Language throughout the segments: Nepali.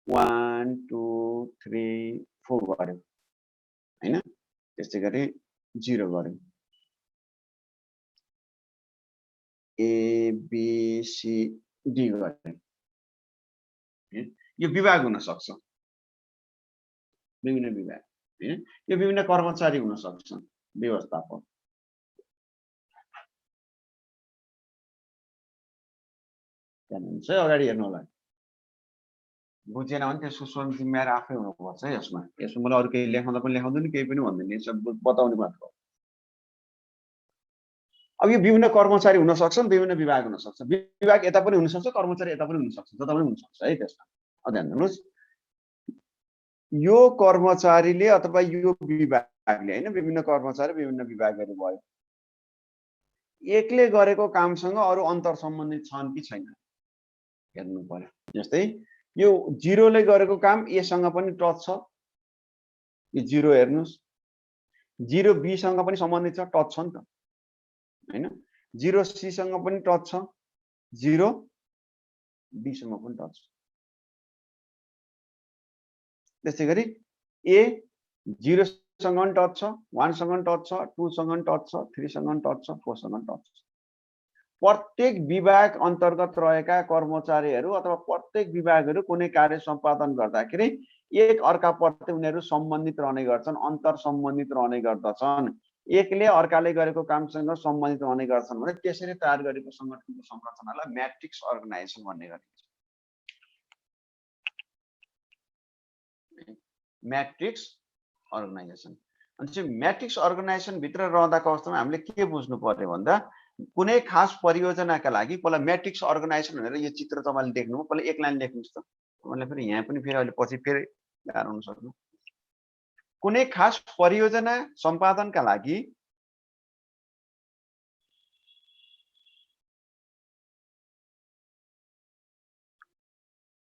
1 2 3 4 गर्यो हैन त्यसै गरी 0 गर्यो A B C D गर्यो यो विभाग हुन सक्छ विभिन्न विभाग हैन यो विभिन्न कर्मचारी हुन सक्छन् व्यवस्थापक जान्नुहुन्छ अगाडि हेर्नु होला बुझेन भने त्यसको स्वयं जिम्मेवार आफै हुनुपर्छ है यसमा मलाई अरु केही लेखाउँदा पनि लेखाउँदैन केही पनि भन्दैन यसो बताउने मात्र हो अब यो विभिन्न कर्मचारी हुन सक्छन् विभिन्न विभाग हुन सक्छ विभाग यता पनि हुन सक्छ कर्मचारी यता पनि हुन सक्छ जता पनि हुन सक्छ है त्यसमा ध्यान दिनुस् यो कर्मचारीले अथवा यो विभागले हैन विभिन्न कर्मचारी विभिन्न विभागहरु भयो एकले गरेको कामसँग अरु अन्तर सम्बन्धित छन् कि छैन हेर्नु पर्यो जस्तै यो 0 ले गरेको काम A सँग पनि टच छ यो 0 हेर्नुस् 0 B सँग पनि सम्बन्धित छ टच छ नि त हैन 0 C सँग पनि टच छ 0 B सँग पनि टच छ त्यसैगरी A 0 सँग पनि टच छ 1 सँग पनि टच छ 2 सँग पनि टच छ 3 सँग पनि टच छ 4 सँग पनि टच छ प्रत्येक विभाग अन्तर्गत रहेका कर्मचारीहरू अथवा प्रत्येक विभागहरू कुनै कार्य सम्पादन गर्दाखेरि एक अर्काप्रति उनीहरू सम्बन्धित रहने गर्छन् अन्तर सम्बन्धित रहने गर्दछन् एकले अर्काले गरेको कामसँग सम्बन्धित रहने गर्छन् भने त्यसरी तयार गरेको संगठनको संरचनालाई म्याट्रिक्स अर्गनाइजेसन भन्ने गरिन्छ म्याट्रिक्स अर्गनाइजेसन अनि चाहिँ म्याट्रिक्स अर्गनाइजेसन भित्र रहँदाको अवस्थामा हामीले के बुझ्नु पर्यो भन्दा कुनै खास परियोजनाका लागि पहिला म्याट्रिक्स अर्गनाइजेसन भनेर यो चित्र तपाईले देख्नु पहिला एक लाइन लेख्नुस् त तपाईले फेरि यहाँ पनि फेरि अहिले पछि फेरि गाह्रो हुन सक्छ कुनै खास परियोजना सम्पादनका लागि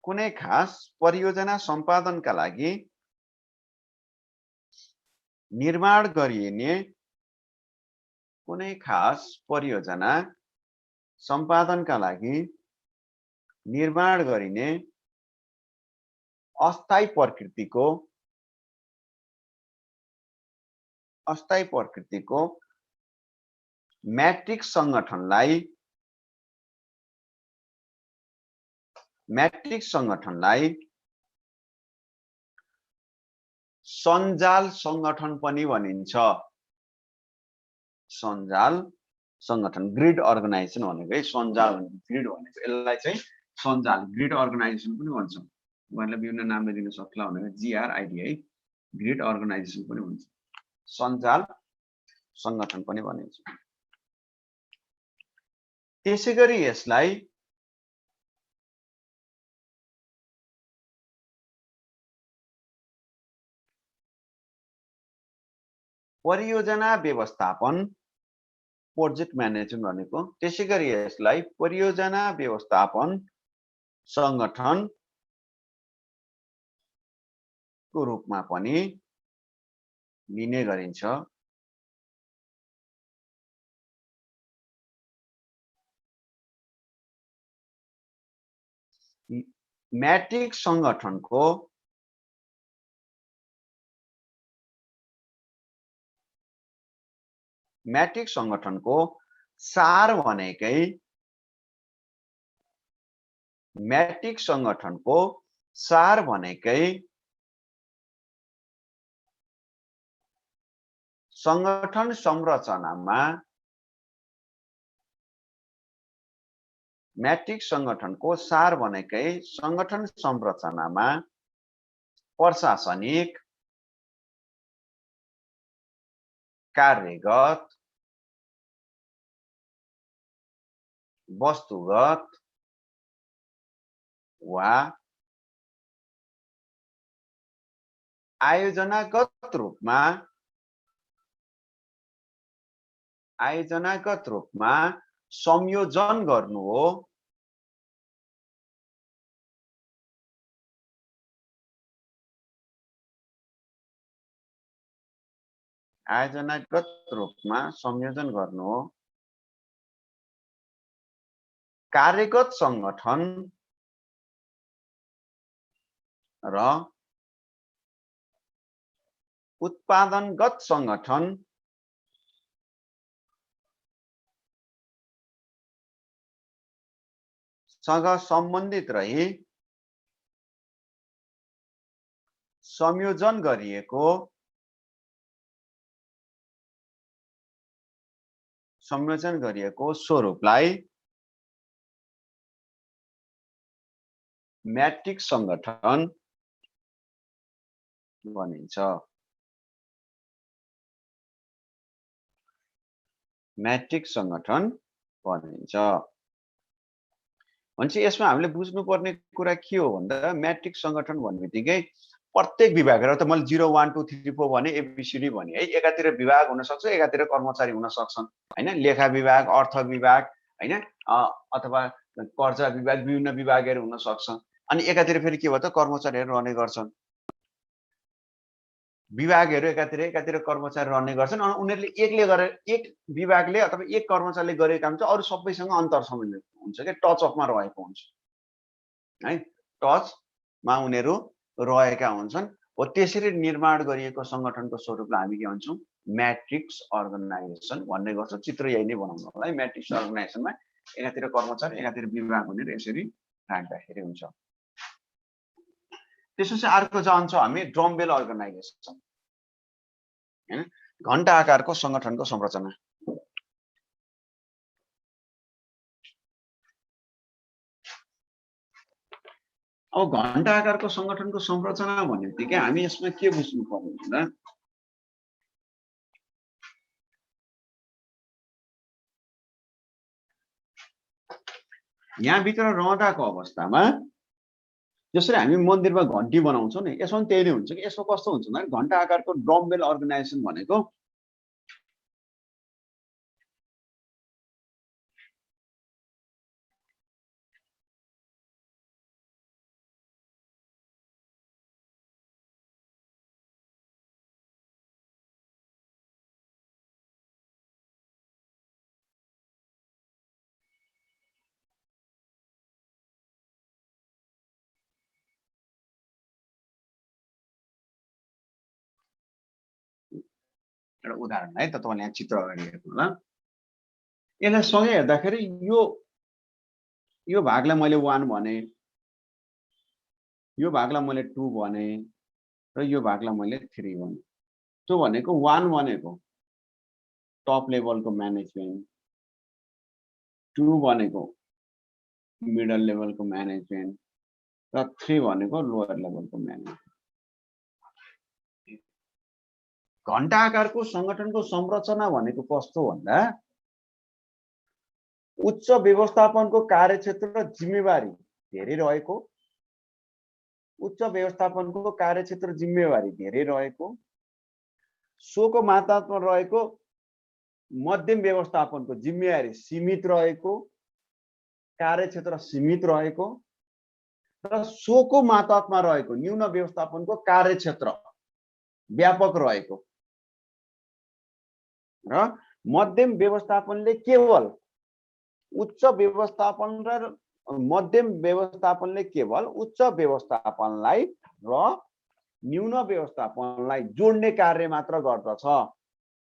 कुनै खास परियोजना सम्पादनका लागि निर्माण गरिने कुनै खास परियोजना सम्पादनका लागि निर्माण गरिने अस्थायी प्रकृतिको म्याट्रिक्स संगठनलाई सञ्जाल संगठन पनि भनिन्छ सञ्जाल संगठन ग्रिड अर्गनाइजेसन भनेको है सञ्जाल भनेको ग्रिड भनेको यसलाई चाहिँ सञ्जाल ग्रिड अर्गनाइजेसन पनि भन्छ उहाँले विभिन्न नामले दिन सक्ला भनेको GRID है ग्रिड अर्गनाइजेसन पनि भन्छ सञ्जाल संगठन पनि भनिन्छ त्यसैगरी यसलाई परियोजना व्यवस्थापन प्रोजेक्ट म्यानेजमेन्ट भनेको त्यसैगरी यसलाई परियोजना व्यवस्थापन संगठन को रूपमा पनि लिने गरिन्छ म्याट्रिक्स संगठनको सार भनेकै म्याट्रिक्स संगठनको सार भनेकै संगठन संरचनामा म्याट्रिक्स संगठनको सार भनेकै संगठन संरचनामा प्रशासनिक कार्यगत वस्तुगत वा आयोजनागत रूपमा संयोजन गर्नु हो आयोजनागत रूपमा संयोजन गर्नु हो कार्यगत संगठन र उत्पादनगत संगठन सँग सम्बन्धित रही संयोजन गरिएको स्वरूपलाई मैट्रिक्स संगठन भनिन्छ। मैट्रिक्स संगठन भनिन्छ। भनेपछि यसमा हामीले बुझ्नुपर्ने कुरा के हो भन्दा मैट्रिक्स संगठन भन्नेबित्तिकै प्रत्येक विभागहरु त मैले 0 1 2 3 4 भने एबीसीडी भने है, एकातिर विभाग हुन सक्छ, एकातिर कर्मचारी हुन सक्छन् हैन, लेखा विभाग, अर्थ विभाग हैन, अथवा कर्जा विभाग, विभिन्न विभागहरु हुन सक्छन्। अनि एकातिर फेरि के भयो त कर्मचारीहरु रहने गर्छन्। विभागहरु एकातिर कर्मचारी रहने गर्छन् अनि उनीहरुले एकले गरेर एक विभागले अथवा एक कर्मचारीले गरेको काम चाहिँ अरु सबैसँग अन्तर सम्बन्ध हुन्छ के, टच अफमा रहेको हुन्छ है, टचमा उनीहरु रहेका हुन्छन्। हो त्यसरी निर्माण गरिएको संगठनको स्वरूपलाई हामी के भन्छौं, मैट्रिक्स अर्गनाइजेसन भन्ने गर्छौं। चित्र यही नै बनाउनु होला है। मैट्रिक्स अर्गनाइजेसनमा एकातिर कर्मचारी एकातिर विभाग भनेर यसरी राख्दाखेरि हुन्छ। त्यसपछि अर्को जान्छौं हामी ड्रमबेल अर्गनाइजेसन हैन, घण्टा आकारको संगठनको संरचना। अब घण्टा आकारको संगठनको संरचना भनेबित्तिकै हामी यसमा के बुझ्नु पर्ने भन्दा यहाँ भित्र रहँदाको अवस्थामा जसरी हामी मन्दिरमा घण्टी बनाउँछौं नि, यसमा पनि त्यही नै हुन्छ कि। यसमा कस्तो हुन्छ भने घण्टा आकारको ड्रमबेल अर्गनाइजेसन भनेको एउटा उदाहरण है, त तपाईले यहाँ चित्र अगाडि हेर्नु होला। यसलाई सँगै हेर्दाखेरि यो भागलाई मैले 1 भने, यो भागलाई मैले 2 भने र यो भागलाई मैले 3 भने। त्यो भनेको 1 भनेको टप लेभलको म्यानेजमेन्ट, 2 भनेको मिडल लेभलको म्यानेजमेन्ट र 3 भनेको लोयर लेभलको म्यानेजमेन्ट। घण्टा आकारको संगठनको संरचना भनेको कस्तो भन्दा उच्च व्यवस्थापनको कार्यक्षेत्र र जिम्मेवारी धेरै रहेको, उच्च व्यवस्थापनको कार्यक्षेत्र जिम्मेवारी धेरै रहेको, सोको मात्रामा रहेको मध्यम व्यवस्थापनको जिम्मेवारी सीमित रहेको, कार्यक्षेत्र सीमित रहेको र सोको मात्रामा रहेको न्यून व्यवस्थापनको कार्यक्षेत्र व्यापक रहेको र मध्यम व्यवस्थापनले केवल उच्च व्यवस्थापन र मध्यम व्यवस्थापनले केवल उच्च व्यवस्थापनलाई र न्यून व्यवस्थापनलाई जोड्ने कार्य मात्र गर्दछ,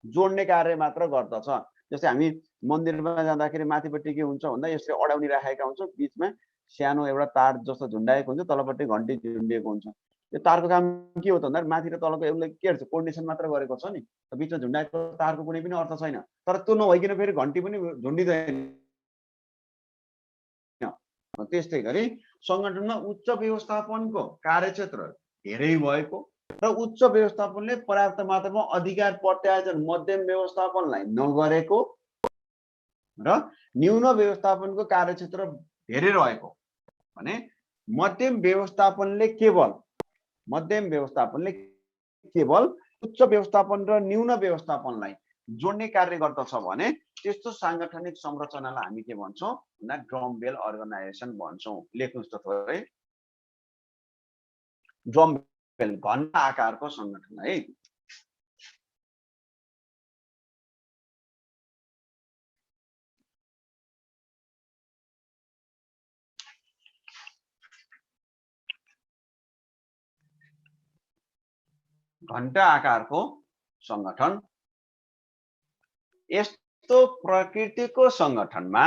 जोड्ने कार्य मात्र गर्दछ। जस्तै हामी मन्दिरमा जाँदाखेरि माथिपट्टि के हुन्छ भन्दा यसले अडाउनी राखेका हुन्छौं, बीचमा सानो एउटा तार जस्तो झुन्डाएको हुन्छ, तलपट्टि घण्टी झुन्डिएको हुन्छ। यो तारको काम के हो त भन्दा माथि र तलको एउटा के गर्छ, कोर्डिनेसन मात्र गरेको छ नि, बीचमा झुन्डाएको तारको कुनै पनि अर्थ छैन। तर त्यो नभइकन फेरि घण्टी पनि झुन्डिदैन। त्यस्तै गरी संगठनमा उच्च व्यवस्थापनको कार्यक्षेत्र धेरै भएको र उच्च व्यवस्थापनले पर्याप्त मात्रामा अधिकार प्रत्यायोजन मध्यम व्यवस्थापनलाई नगरेको र न्यून व्यवस्थापनको कार्यक्षेत्र धेरै रहेको भने मध्यम व्यवस्थापनले केवल उच्च व्यवस्थापन र न्यून व्यवस्थापनलाई जोड्ने कार्य गर्दछ भने त्यस्तो सांगठनिक संरचनालाई हामी के भन्छौं भन्दा ड्रमबेल अर्गनाइजेसन भन्छौं। लेख्नुस् त थोरै, ड्रमबेल घण्टा आकारको संगठन है। घण्टा आकारको संगठन। यस्तो प्रकृतिको संगठनमा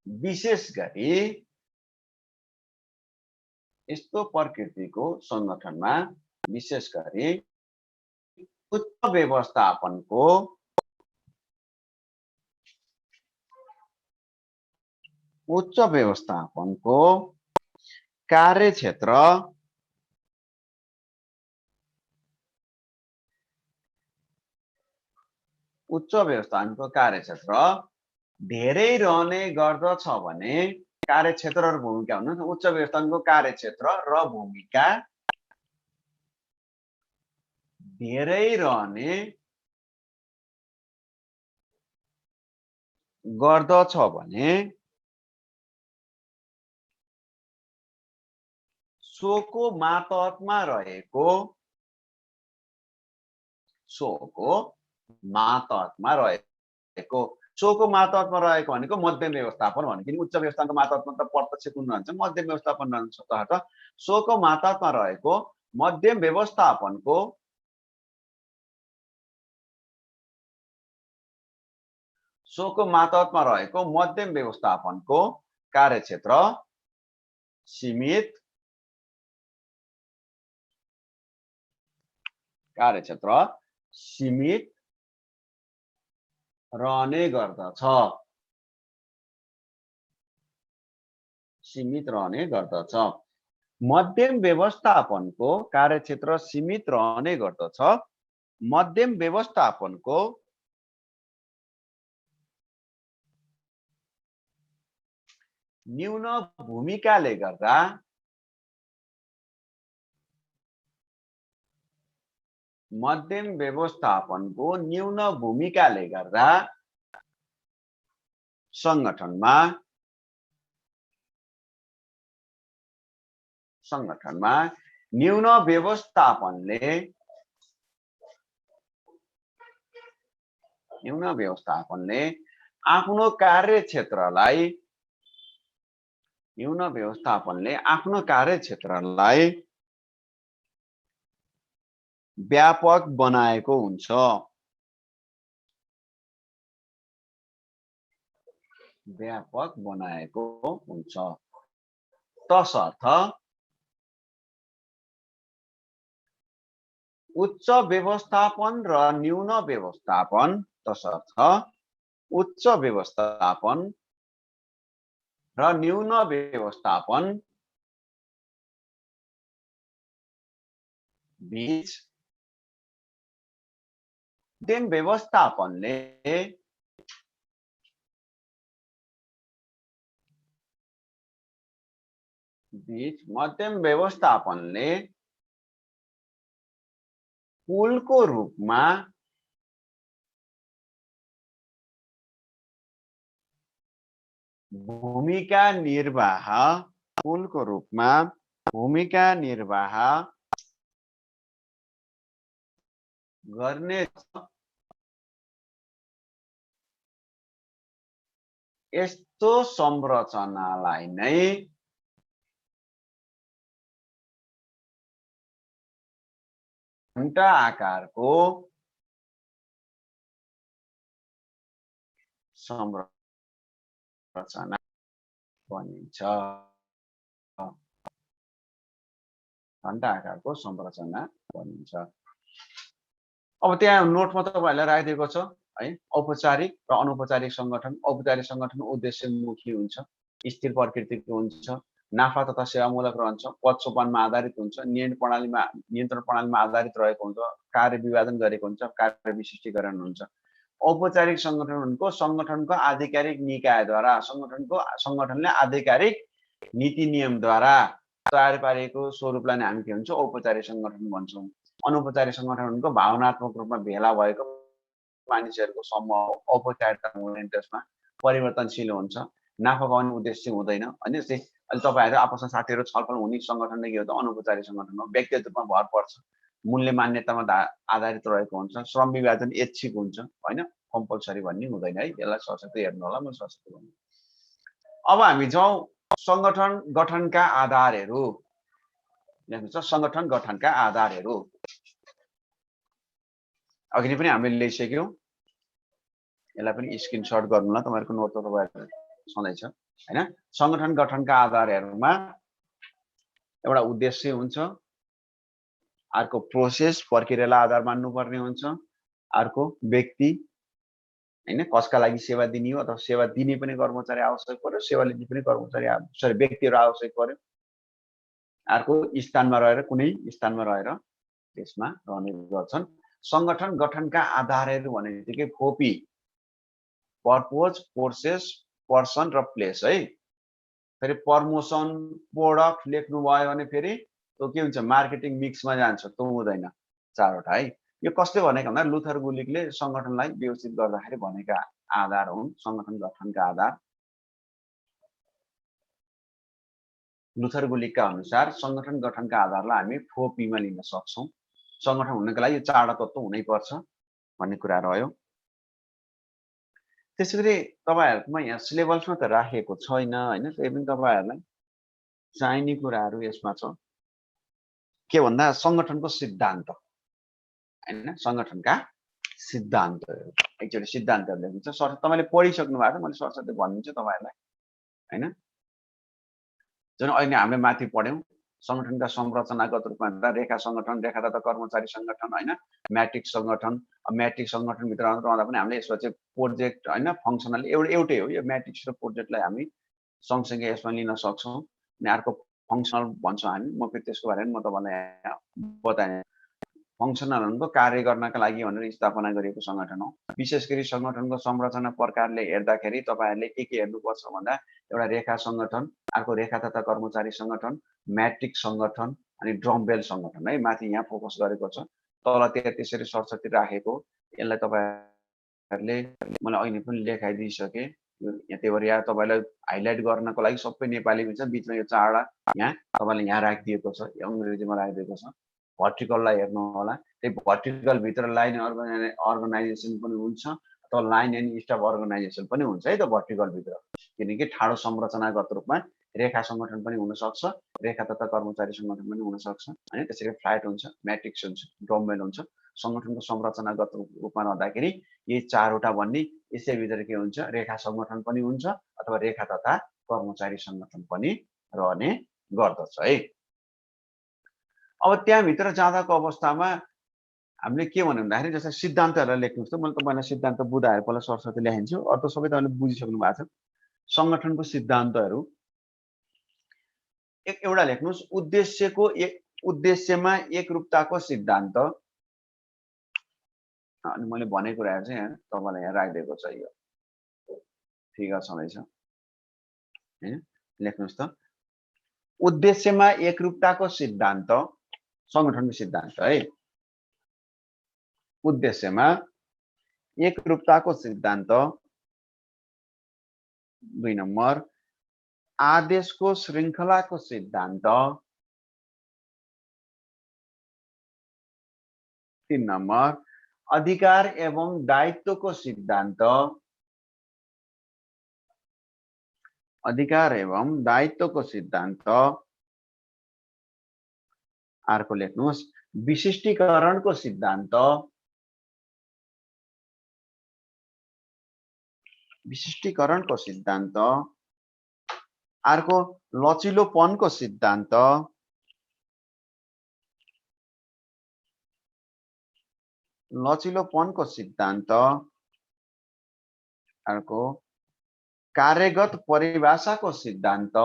विशेष गरी उच्च व्यवस्थापनको कार्यक्षेत्र धेरै रहने गर्दछ भने कार्यक्षेत्र र भूमिका हुनुहुन्छ। उच्च व्यवस्थापनको कार्यक्षेत्र र भूमिका धेरै रहने गर्दछ भने सोको मातहतमा रहेको भनेको मध्यम व्यवस्थापन भने, किन उच्च व्यवस्थापनको मातहतमा त प्रत्यक्ष कुन रहन्छ, मध्यम व्यवस्थापन रहन्छ। तसर्थ सोको मातहतमा रहेको मध्यम व्यवस्थापनको कार्यक्षेत्र सीमित रहने गर्दछ। मध्यम व्यवस्थापनको कार्यक्षेत्र सीमित रहने गर्दछ। मध्यम व्यवस्थापनको न्यून भूमिकाले गर्दा संगठनमा न्यून व्यवस्थापनले आफ्नो कार्यक्षेत्रलाई व्यापक बनाएको हुन्छ। तसर्थ उच्च व्यवस्थापन र न्यून व्यवस्थापन बीच मध्यम व्यवस्थापनले पुलको रूपमा भूमिका निर्वाह गर्ने यस्तो संरचनालाई नै घण्टा आकारको संरचना भनिन्छ। अब त्यहाँ नोटमा तपाईहरुलाई राखिदिएको छ है, औपचारिक र अनौपचारिक संगठन। औपचारिक संगठन उद्देश्यमुखी हुन्छ, स्थिर प्रकृतिको हुन्छ, नाफा तथा सेवामूलक रहन्छ, पद सोपानमा आधारित हुन्छ, नियन्त्रण प्रणालीमा आधारित रहेको हुन्छ, कार्य विभाजन गरेको हुन्छ, कार्य विशिष्टीकरण हुन्छ। औपचारिक संगठनको संगठनको आधिकारिक निकायद्वारा संगठनले आधिकारिक नीति नियमद्वारा तयार पारेको स्वरूपलाई नै हामी के भन्छौँ, औपचारिक संगठन भन्छौँ। अनौपचारिक संगठनको भावनात्मक रूपमा भेला भएको मानिसहरूको समूह औपचारिकता हुँदैन, त्यसमा परिवर्तनशील हुन्छ, नाफा पाउने उद्देश्य हुँदैन। अनि जस्तै अहिले तपाईहरु आपसमा साथीहरु छलफल हुने संगठन नै के हो त, अनौपचारिक संगठन हो। व्यक्तिगत रूपमा भर पर्छ, मूल्य मान्यतामा आधारित रहेको हुन्छ, श्रम विभाजन ऐच्छिक हुन्छ हैन, कम्पल्सरी भन्ने हुँदैन है। यसलाई सशक्त हेर्नु होला, म सशक्त भन्छु। अब हामी जाउँ संगठन गठनका आधारहरू। लेख्नुहुन्छ संगठन गठनका आधारहरू। अघि नै पनि हामीले लेखिसक्यौं, यसलाई पनि स्क्रिनशट गर्नुला, तपाईहरुको नोट त तपाईहरु छँदैछ हैन। संगठन गठनका आधारहरूमा एउटा उद्देश्य हुन्छ, अर्को प्रोसेस प्रक्रियालाई आधार मान्नुपर्ने हुन्छ, अर्को व्यक्ति हैन कसका लागि सेवा दिने हो अथवा सेवा दिने पनि कर्मचारी आवश्यक पर्यो, सेवा लिने पनि कर्मचारी व्यक्तिहरु आवश्यक पर्यो। अर्को स्थानमा रहेर कुनै स्थानमा रहेर त्यसमा रहने गर्छन्। संगठन गठनका आधारहरू भनेदेखि फोपी पर्पज, प्रोसेस, पर्सन र प्लेस है। फेरि प्रमोसन, प्रोडक्ट लेख्नु भयो भने फेरि त्यो के हुन्छ मार्केटिङ मिक्समा जान्छ, त्यो हुँदैन। चारवटा है। यो कसले भनेको भन्दा लुथर गुलिकले संगठनलाई व्यवस्थित गर्दाखेरि भनेका आधार हुन् संगठन गठनका आधार। लुथर गुलिकका अनुसार संगठन गठनका आधारलाई हामी 4P मा लिन सक्छौं। संगठन हुनको लागि यो चारवटा तत्त्व हुनै पर्छ भन्ने कुरा रह्यो। त्यसैगरी तपाईहरुमा यहाँ सिलेबसमा त राखेको छैन हैन, त्यही पनि तपाईहरुलाई चाहिने कुराहरु यसमा छ। के भन्दा संगठनको सिद्धान्त हैन, संगठनका सिद्धान्तहरु। एकचोटी सिद्धान्तहरु लेख्नुहुन्छ। सर तपाईले पढिसक्नु भएको छ, मैले सरसर्ती भनिदिन्छु तपाईहरुलाई हैन। जुन अहिले हामीले माथि पढ्यौं संगठनका संरचनागत रूपमा रेखा संगठन, रेखा तथा कर्मचारी संगठन हैन, म्याट्रिक्स संगठन। म्याट्रिक्स संगठन भित्र रहँदा पनि हामीले यसमा चाहिँ प्रोजेक्ट हैन फंक्सनल एउटै हो। यो म्याट्रिक्स र प्रोजेक्टलाई हामी सँगसँगै यसमा लिन सक्छौं। अनि अर्को फंक्सनल भन्छौं हामी। म फेरि त्यसको बारेमा म तपाईलाई बताएँ। फंक्सनल भनेको कार्य गर्नका लागि भनेर स्थापना गरिएको संगठन हो। विशेष गरी संगठनको संरचना प्रकारले हेर्दाखेरि तपाईहरुले के हेर्नुपर्छ भन्दा एउटा रेखा संगठन, अर्को रेखा तथा कर्मचारी संगठन, म्याट्रिक्स संगठन अनि ड्रमबेल संगठन है। माथि यहाँ फोकस गरेको छ, तल त्यसरी सरसर्ती राखेको। यसलाई तपाईहरुले मलाई अहिले पनि लेखाइदिइसके। त्यही भएर यहाँ तपाईलाई हाइलाइट गर्नको लागि सबै नेपाली हुन्छ, बीचमा यो चारवटा यहाँ तपाईले यहाँ राखिदिएको छ, यो अंग्रेजीमा राखिदिएको छ। भर्टिकललाई हेर्नु होला। त्यही भर्टिकल भित्र लाइन अर्गनाइजेसन पनि हुन्छ अथवा लाइन एन्ड स्टाफ अर्गनाइजेसन पनि हुन्छ है त भर्टिकल भित्र। किनकि ठाडो संरचनागत रूपमा रेखा संगठन पनि हुन सक्छ, रेखा तथा कर्मचारी संगठन पनि हुन सक्छ हैन। त्यसरी फ्ल्याट हुन्छ, म्याट्रिक्स हुन्छ, ड्रमबेल हुन्छ। संगठनको संरचनागत रूपमा रहँदाखेरि यी चारवटा भन्ने यसै भित्र के हुन्छ रेखा संगठन पनि हुन्छ अथवा रेखा तथा कर्मचारी संगठन पनि रहने गर्दछ है। अब त्यहाँ भित्र जाँदाको अवस्थामा हामीले के भन्नु भन्दाखेरि जस्तै सिद्धान्तहरुलाई लेख्नुस् त। मैले तपाईलाई सिद्धान्त बुझाएर पहिला सरसर्ती लेखिन्छु। अर्को सबै तपाईले बुझिसक्नु भएको छ। संगठनको सिद्धान्तहरु एउटा लेख्नुस्। उद्देश्यमा एकरूपताको सिद्धान्त। अनि मैले भनेको कुराहरु चाहिँ यहाँ तपाईलाई यहाँ राखिदिएको छ। यो फिगर छँदैछ हैन, लेख्नुस् त। उद्देश्यमा एकरूपताको सिद्धान्त संगठनको सिद्धान्त है। उद्देश्यमा एकरूपताको सिद्धान्त। 2 नम्बर आदेशको श्रृंखलाको सिद्धान्त। 3 नम्बर अधिकार एवं दायित्वको सिद्धान्त। अधिकार एवं दायित्वको सिद्धान्त। अर्को लेख्नुस् विशिष्टीकरणको सिद्धान्त। विशिष्टीकरणको सिद्धान्त। अर्को लचिलोपनको सिद्धान्त। लचिलोपनको सिद्धान्त। अर्को कार्यगत परिभाषाको सिद्धान्त।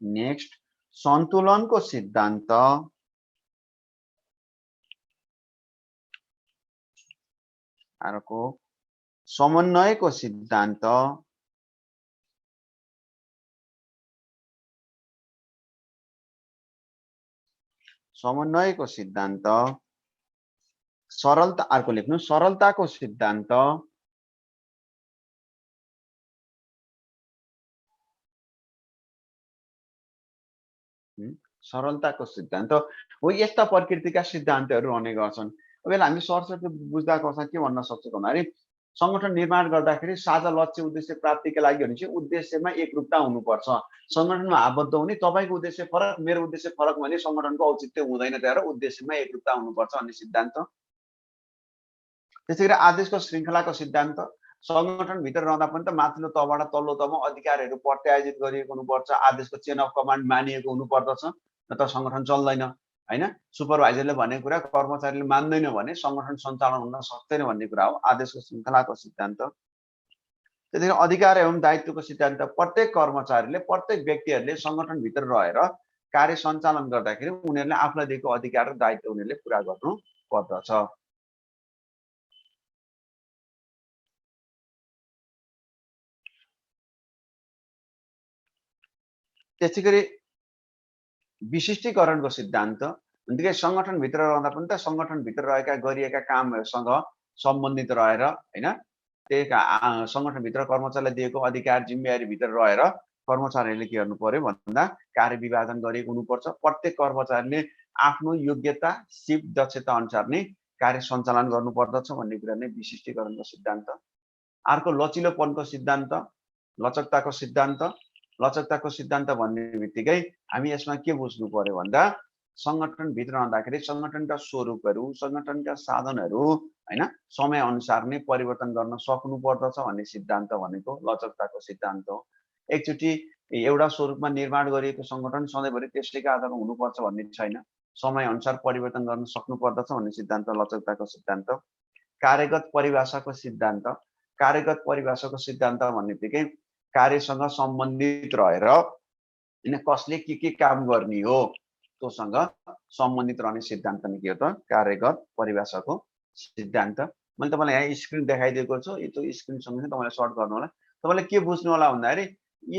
नेक्स्ट सन्तुलनको सिद्धान्त। अर्को समन्वयको सिद्धान्त। समन्वयको सिद्धान्त। सरलता अर्को लेख्नु सरलताको सिद्धान्त। सरलताको सिद्धान्त हो। यस्ता प्रकृतिका सिद्धान्तहरू रहने गर्छन्। अब यसलाई हामी सरसर्ती बुझ्दा कक्षा के भन्न सक्छौँ भन्दाखेरि सङ्गठन निर्माण गर्दाखेरि साझा लक्ष्य उद्देश्य प्राप्तिका लागि भने चाहिँ उद्देश्यमा एकरूपता हुनुपर्छ। सङ्गठनमा आबद्ध हुने तपाईँको उद्देश्य फरक, मेरो उद्देश्य फरक भने सङ्गठनको औचित्य हुँदैन, त्यहाँ उद्देश्यमा एकरूपता हुनुपर्छ भन्ने सिद्धान्त। त्यसै गरी आदेशको श्रृङ्खलाको सिद्धान्त, सङ्गठनभित्र रहँदा पनि त माथिल्लो तहबाट तल्लो तहमा अधिकारहरू प्रत्यायोजित गरिएको हुनुपर्छ, आदेशको चेन अफ कमान्ड मानिएको हुनुपर्दछ, नत्र सङ्गठन चल्दैन हैन। सुपरभाइजरले भनेको कुरा कर्मचारीले मान्दैन भने सङ्गठन सञ्चालन हुन सक्दैन भन्ने कुरा हो आदेशको श्रृङ्खलाको सिद्धान्त। त्यसैले अधिकार एवं दायित्वको सिद्धान्त, प्रत्येक कर्मचारीले प्रत्येक व्यक्तिहरूले सङ्गठनभित्र रहेर कार्य सञ्चालन गर्दाखेरि उनीहरूले आफूलाई दिएको अधिकार र दायित्व उनीहरूले पुरा गर्नु पर्दछ। त्यसै गरी विशिष्टीकरणको सिद्धान्त भनेदेखि सङ्गठनभित्र रहँदा पनि त सङ्गठनभित्र रहेका गरिएका कामहरूसँग सम्बन्धित रहेर हैन, त्यही सङ्गठनभित्र कर्मचारीलाई दिएको अधिकार जिम्मेवारीभित्र रहेर कर्मचारीहरूले के गर्नु पर्यो भन्दा कार्य विभाजन गरिएको हुनुपर्छ। प्रत्येक कर्मचारीले आफ्नो योग्यता सिप दक्षता अनुसार नै कार्य सञ्चालन गर्नुपर्दछ भन्ने कुरा नै विशिष्टीकरणको सिद्धान्त। अर्को लचिलोपनको सिद्धान्त, लचकताको सिद्धान्त। लचकताको सिद्धान्त भन्ने बित्तिकै हामी यसमा के बुझ्नु पर्यो भन्दा सङ्गठनभित्र रहँदाखेरि सङ्गठनका स्वरूपहरू, सङ्गठनका साधनहरू हैन समय अनुसार नै परिवर्तन गर्न सक्नु पर्दछ भन्ने सिद्धान्त भनेको लचकताको सिद्धान्त हो। एकचोटि एउटा स्वरूपमा निर्माण गरिएको सङ्गठन सधैँभरि त्यसैका आधारमा हुनुपर्छ भन्ने छैन, समय अनुसार परिवर्तन गर्न सक्नु पर्दछ भन्ने सिद्धान्त लचकताको सिद्धान्त। कार्यगत परिभाषाको सिद्धान्त, कार्यगत परिभाषाको सिद्धान्त भन्ने बित्तिकै कार्यसँग सम्बन्धित रहेर हैन कसले के काम गर्ने हो त्योसँग सम्बन्धित रहने सिद्धान्त नै के हो त कार्यगत परिभाषाको सिद्धान्त। मैले तपाईँलाई यहाँ स्क्रिन देखाइदिएको छु, यो स्क्रिनसँग चाहिँ तपाईँले सर्ट गर्नु होला। तपाईँले के बुझ्नु होला भन्दाखेरि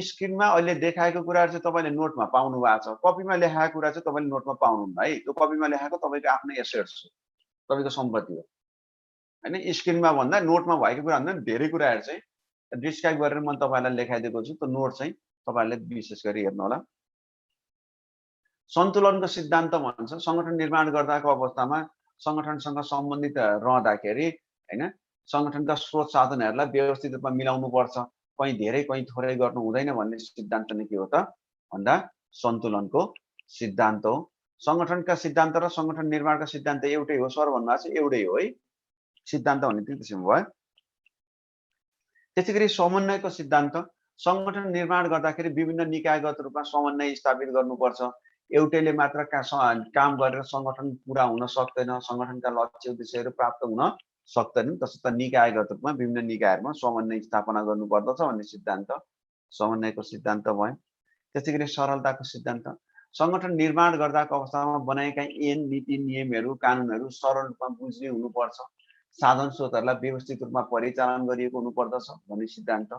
स्क्रिनमा अहिले देखाएको कुराहरू चाहिँ तपाईँले नोटमा पाउनु भएको छ, कपीमा लेखाएको कुरा चाहिँ तपाईँले नोटमा पाउनुहुन्न है। त्यो कपीमा लेखाएको तपाईँको आफ्नै एसेट्स हो, तपाईँको सम्पत्ति हो हैन। स्क्रिनमा भन्दा नोटमा भएको कुरा भन्दा धेरै कुराहरू चाहिँ डिस्क्राइब गरेर मैले तपाईँलाई लेखाइदिएको छु, त्यो नोट चाहिँ तपाईँहरूले विशेष गरी हेर्नु होला। सन्तुलनको सिद्धान्त भन्छ सङ्गठन निर्माण गर्दाको अवस्थामा सङ्गठनसँग सम्बन्धित रहँदाखेरि हैन सङ्गठनका स्रोत साधनहरूलाई व्यवस्थित रूपमा मिलाउनु पर्छ, कहीँ धेरै कहीँ थोरै गर्नु हुँदैन भन्ने सिद्धान्त नै के हो त भन्दा सन्तुलनको सिद्धान्त हो। सङ्गठनका सिद्धान्त र सङ्गठन निर्माणका सिद्धान्त एउटै हो सर भन्नुभएको छ, एउटै हो है सिद्धान्त भन्ने त्यसो भयो। त्यसै गरी समन्वयको सिद्धान्त, सङ्गठन निर्माण गर्दाखेरि विभिन्न निकायगत रूपमा समन्वय स्थापित गर्नुपर्छ। एउटैले मात्र काम गरेर सङ्गठन पुरा हुन सक्दैन, सङ्गठनका लक्ष्य उद्देश्यहरू प्राप्त हुन सक्दैनन्, तसर्थ निकायगत रूपमा विभिन्न निकायहरूमा समन्वय स्थापना गर्नुपर्दछ भन्ने सिद्धान्त समन्वयको सिद्धान्त भयो। त्यसै गरी सरलताको सिद्धान्त, सङ्गठन निर्माण गर्दाको अवस्थामा बनाएका ऐन नीति नियमहरू कानुनहरू सरल रूपमा बुझ्ने हुनुपर्छ, साधन स्रोतहरूलाई व्यवस्थित रूपमा परिचालन गरिएको हुनुपर्दछ भन्ने सिद्धान्त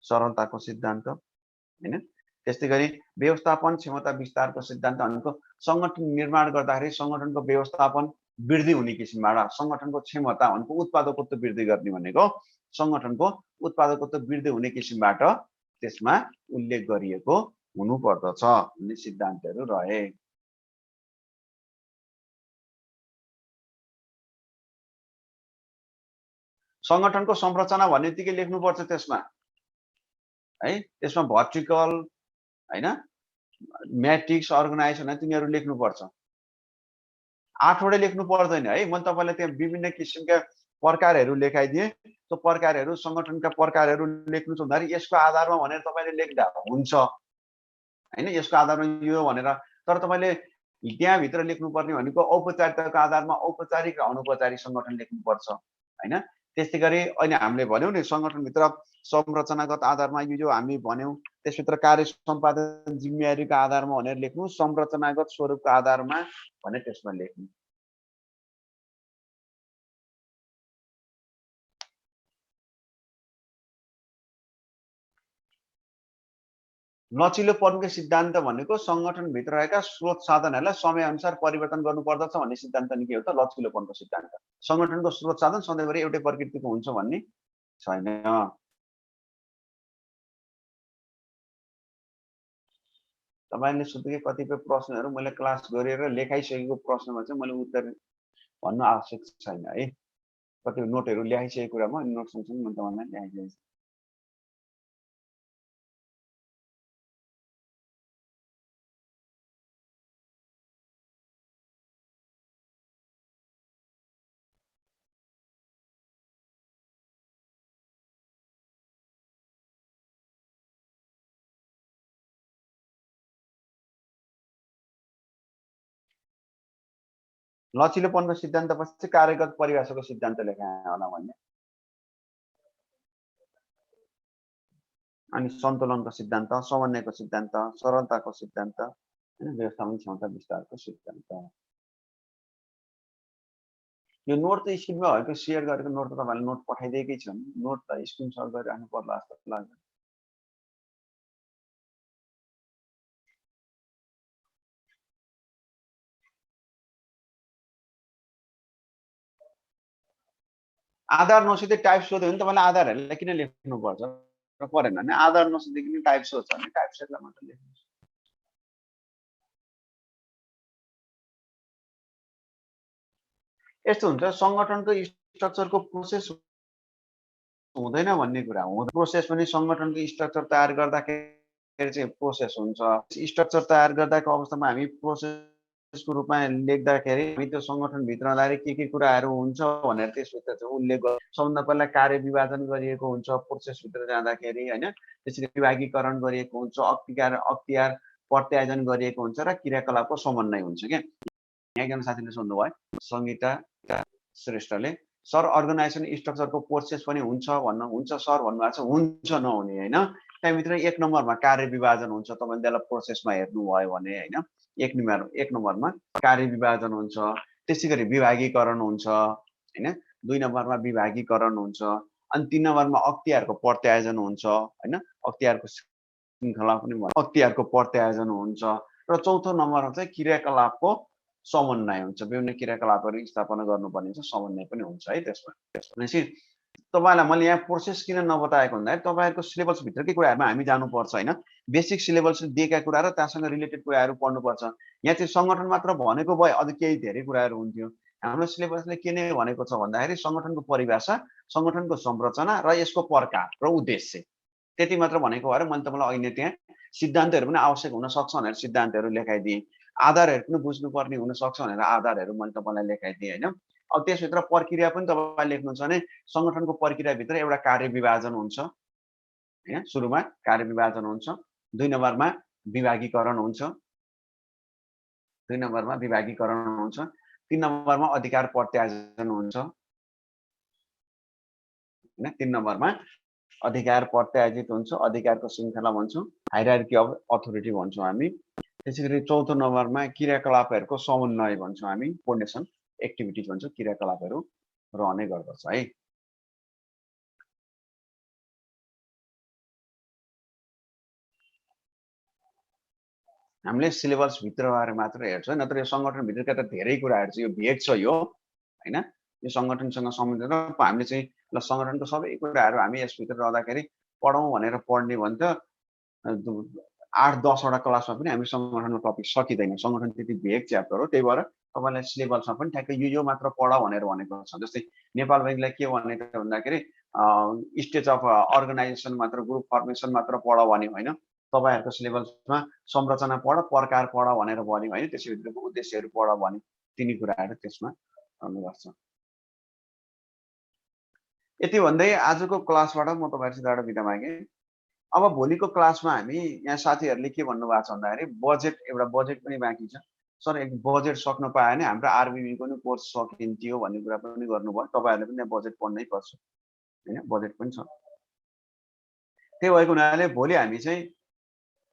सरलताको सिद्धान्त हैन। त्यस्तै गरी व्यवस्थापन क्षमता विस्तारको सिद्धान्त भनेको सङ्गठन निर्माण गर्दाखेरि सङ्गठनको व्यवस्थापन वृद्धि हुने किसिमबाट सङ्गठनको क्षमता भनेको उत्पादकत्व वृद्धि गर्ने भनेको सङ्गठनको उत्पादकत्व वृद्धि हुने किसिमबाट त्यसमा उल्लेख गरिएको हुनुपर्दछ भन्ने सिद्धान्तहरू रहे। सङ्गठनको संरचना भन्ने बित्तिकै लेख्नुपर्छ त्यसमा है, त्यसमा भर्टिकल हैन म्याट्रिक्स अर्गनाइजेसन तिनीहरू लेख्नुपर्छ। 8 वटै लेख्नु पर्दैन है, मैले तपाईँलाई त्यहाँ विभिन्न किसिमका प्रकारहरू लेखाइदिएँ, त्यो प्रकारहरू सङ्गठनका प्रकारहरू लेख्नु छ भन्दाखेरि यसको आधारमा भनेर तपाईँले लेख्दा हुन्छ हैन, यसको आधारमा यो भनेर। तर तपाईँले त्यहाँभित्र लेख्नुपर्ने भनेको औपचारिकताको आधारमा औपचारिक र अनौपचारिक सङ्गठन लेख्नुपर्छ हैन। त्यस्तै गरी अहिले हामीले भन्यौँ नि सङ्गठनभित्र संरचनागत आधारमा यो हामी भन्यौँ, त्यसभित्र कार्य सम्पादन जिम्मेवारीको आधारमा भनेर लेख्नु, संरचनागत स्वरूपको आधारमा भनेर त्यसमा लेख्नु। लचिलोपनको सिद्धान्त भनेको सङ्गठनभित्र रहेका स्रोत साधनहरूलाई समयअनुसार परिवर्तन गर्नुपर्दछ भन्ने सिद्धान्त नि के हो त लचिलोपनको सिद्धान्त। सङ्गठनको स्रोत साधन सधैँभरि एउटै प्रकृतिको हुन्छ भन्ने छैन। तपाईले सोधेको कतिपय प्रश्नहरू मैले क्लास गरेर लेखाइसकेको प्रश्नमा चाहिँ मैले उत्तर भन्नु आवश्यक छैन है। कति नोटहरू ल्याइसकेको कुरामा नोट सँगसँगै मैले तपाईँलाई ल्याइदिएको छु। लचिलोपनको सिद्धान्तपछि कार्यगत परिभाषाको सिद्धान्त लेखाएँ होला भन्ने। अनि सन्तुलनको सिद्धान्त, समन्वयको सिद्धान्त, सरलताको सिद्धान्त, हैन, व्यवस्थापन क्षमता विस्तारको सिद्धान्त। यो नोट त स्क्रिनमा भएको सेयर गरेको नोट त तपाईँले नोट पठाइदिएकै छु। नोट त स्क्रिनसट गरिराख्नु पर्ला जस्तो लाग्छ। आधार नसोधे टाइप सोध्यो भने तपाईँले आधारहरूलाई किन लेख्नुपर्छ र परेन भने आधार नसोधिकन टाइप सोध्छ भने टाइप सेटलाई मात्र लेख्नुहोस्। यस्तो हुन्छ सङ्गठनको स्ट्रक्चरको प्रोसेस हुँदैन भन्ने कुरा हो। प्रोसेस पनि सङ्गठनको स्ट्रक्चर तयार गर्दाखेरि चाहिँ प्रोसेस हुन्छ। स्ट्रक्चर तयार गर्दाको अवस्थामा हामी प्रोसेसको रूपमा लेख्दाखेरि हामी त्यो सङ्गठनभित्र हुँदाखेरि के कुराहरू हुन्छ भनेर त्यसभित्र चाहिँ उल्लेख गर्छ। सबभन्दा पहिला कार्य विभाजन गरिएको हुन्छ प्रोसेसभित्र जाँदाखेरि, होइन, त्यसरी विभागीकरण गरिएको हुन्छ, अख्तियार प्रत्यायोजन गरिएको हुन्छ र क्रियाकलापको समन्वय हुन्छ क्या। यहाँ एकजना साथीले सोध्नुभयो सङ्गीता श्रेष्ठले, सर अर्गनाइजेसन स्ट्रक्चरको प्रोसेस पनि हुन्छ सर भन्नुभएको छ। हुन्छ नहुने, होइन। त्यहाँभित्र एक नम्बरमा कार्य विभाजन हुन्छ। तपाईँले त्यसलाई प्रोसेसमा हेर्नुभयो भने, होइन, एक नम्बरमा कार्य विभाजन हुन्छ। त्यसै गरी विभागीकरण हुन्छ, होइन। 2 नम्बरमा विभागीकरण हुन्छ। अनि 3 नम्बरमा अख्तियारको प्रत्यायोजन हुन्छ, होइन। अख्तियारको श्रृङ्खला पनि अख्तियारको प्रत्यायोजन हुन्छ। र चौथो नम्बरमा चाहिँ क्रियाकलापको समन्वय हुन्छ। विभिन्न क्रियाकलापहरू स्थापना गर्नुपर्ने हुन्छ, समन्वय पनि हुन्छ है त्यसमा। भनेपछि तपाईँलाई मैले यहाँ प्रोसेस किन नबताएको भन्दाखेरि तपाईँहरूको सिलेबसभित्रकै कुराहरूमा हामी जानुपर्छ, होइन। बेसिक सिलेबस दिएका कुरा र त्यहाँसँग रिलेटेड कुराहरू पढ्नुपर्छ। यहाँ चाहिँ सङ्गठन मात्र भनेको भए अझ केही धेरै कुराहरू हुन्थ्यो। हाम्रो सिलेबसले के नै भनेको छ भन्दाखेरि सङ्गठनको परिभाषा, सङ्गठनको संरचना र यसको प्रकार र उद्देश्य, त्यति मात्र भनेको भएर मैले तपाईँलाई अहिले त्यहाँ सिद्धान्तहरू पनि आवश्यक हुन सक्छ भनेर सिद्धान्तहरू लेखाइदिएँ। आधारहरू पनि बुझ्नुपर्ने हुनसक्छ भनेर आधारहरू मैले तपाईँलाई लेखाइदिएँ, होइन। अब त्यसभित्र प्रक्रिया पनि तपाईँले लेख्नुहुन्छ भने सङ्गठनको प्रक्रियाभित्र एउटा कार्य विभाजन हुन्छ, होइन। सुरुमा कार्य विभाजन हुन्छ। 2 नम्बरमा विभागीकरण हुन्छ। 2 नम्बरमा विभागीकरण हुन्छ। 3 नम्बरमा अधिकार प्रत्यायोजन हुन्छ, होइन। 3 नम्बरमा अधिकार प्रत्यायोजित हुन्छ, अधिकारको श्रृङ्खला भन्छौँ, हायरार्की अफ अथोरिटी भन्छौँ हामी। त्यसै गरी चौथो नम्बरमा क्रियाकलापहरूको समन्वय भन्छौँ हामी, कोर्डिनेसन एक्टिभिटिज भन्छौँ, क्रियाकलापहरू रहने गर्दछ है। हामीले सिलेबसभित्रबारे मात्र हेर्छौँ, नत्र यो सङ्गठनभित्रका त धेरै कुराहरू चाहिँ यो भेग छ यो, होइन। यो सङ्गठनसँग सम्बन्धित हामीले चाहिँ ल सङ्गठनको सबै कुराहरू हामी यसभित्र रहँदाखेरि पढौँ भनेर पढ्ने भने त 8-10 वटा क्लासमा पनि हामी सङ्गठनको टपिक सकिँदैन। सङ्गठन त्यति भेग च्याप्टर हो। त्यही भएर तपाईँलाई सिलेबसमा पनि ठ्याक्कै यो मात्र पढ भनेर भनेको छ। जस्तै नेपाल बैंकलाई के भनेको भन्दाखेरि स्टेज अफ अर्गनाइजेसन मात्र, ग्रुप फर्मेसन मात्र पढ भन्यो, होइन। तपाईँहरूको सिलेबसमा संरचना पढ, प्रकार पढ भनेर भन्यो, होइन। त्यसभित्रको उद्देश्यहरू पढ भन्यो। तिनी कुराहरू त्यसमा आउने गर्छ। यति भन्दै आजको क्लासबाट म तपाईँहरूसित बिदा मागेँ। अब भोलिको क्लासमा हामी यहाँ साथीहरूले के भन्नुभएको छ भन्दाखेरि एउटा बजेट पनि बाँकी छ। सर एक बजेट सक्न पायो भने हाम्रो आरबिबीको पनि कोर्स सकिन्थ्यो भन्ने कुरा पनि गर्नुभयो। तपाईँहरूले पनि यहाँ बजेट पढ्नै पर्छ, होइन। बजेट पनि छ। त्यही भएको हुनाले भोलि हामी चाहिँ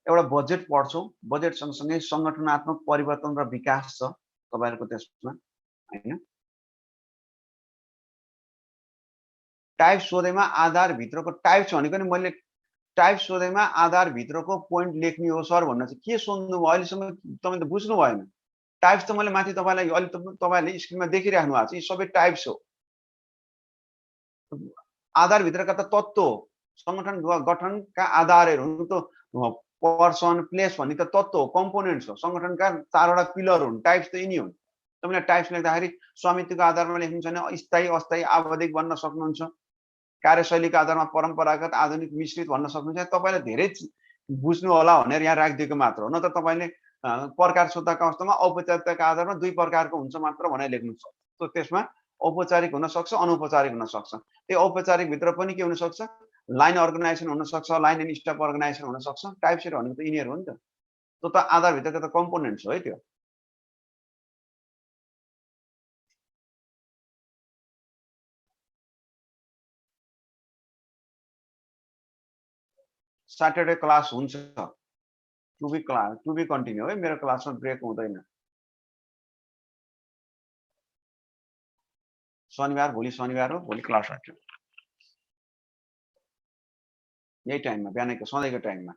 एउटा बजेट पढ्छौँ। बजेट सँगसँगै सङ्गठनात्मक परिवर्तन र विकास छ तपाईँहरूको त्यसमा, होइन। टाइप सोधेमा आधारभित्रको टाइप छ भनेको नि मैले टाइप सोधेमा आधारभित्रको पोइन्ट लेख्ने हो सर भन्न चाहिँ के सोध्नुभयो अहिलेसम्म तपाईँ त बुझ्नु भएन। टाइप्स त मैले माथि तपाईँलाई अहिले तपाईँहरूले स्क्रिनमा देखिराख्नु भएको छ, यी सबै टाइप्स हो। आधारभित्रका त तत्त्व हो, सङ्गठन गठनका आधारहरू त पर्सन प्लेस भन्ने त तत्त्व हो, कम्पोनेन्ट्स हो। संगठनका 4वटा पिलर हुन्, टाइप्स त यिनी हुन्। तपाईँले टाइप्स लेख्दाखेरि स्वामित्वको आधारमा लेख्नुहुन्छ भने स्थायी अस्थायी आवधिक भन्न सक्नुहुन्छ, कार्यशैलीको आधारमा परम्परागत आधुनिक मिश्रित भन्न सक्नुहुन्छ। तपाईँले धेरै बुझ्नु होला भनेर यहाँ राखिदिएको मात्र हो, नत्र तपाईँले प्रकार सोध्दाको अवस्थामा औपचारिकताको आधारमा 2 प्रकारको हुन्छ मात्र भनेर लेख्नु सक्छ। त त्यसमा औपचारिक हुन सक्छ, अनौपचारिक हुन सक्छ। त्यो औपचारिक भित्र पनि के हुन सक्छ, लाइन अर्गनाइजेसन हुन सक्छ, लाइन एन्ड स्टाफ अर्गनाइजेसन हुन सक्छ। टाइप्सहरु भनेको त यिनीहरु हो नि त। त्यो त आधार भित्रको त कम्पोनेन्ट्स हो है त्यो। सैटरडे क्लास हुन्छ, टु बी कन्टिन्यू है, मेरो क्लासमा ब्रेक हुँदैन। शनिबार, भोलि शनिबार हो, भोलि क्लास हुन्छ यही टाइममा, बिहानको सधैँको टाइममा।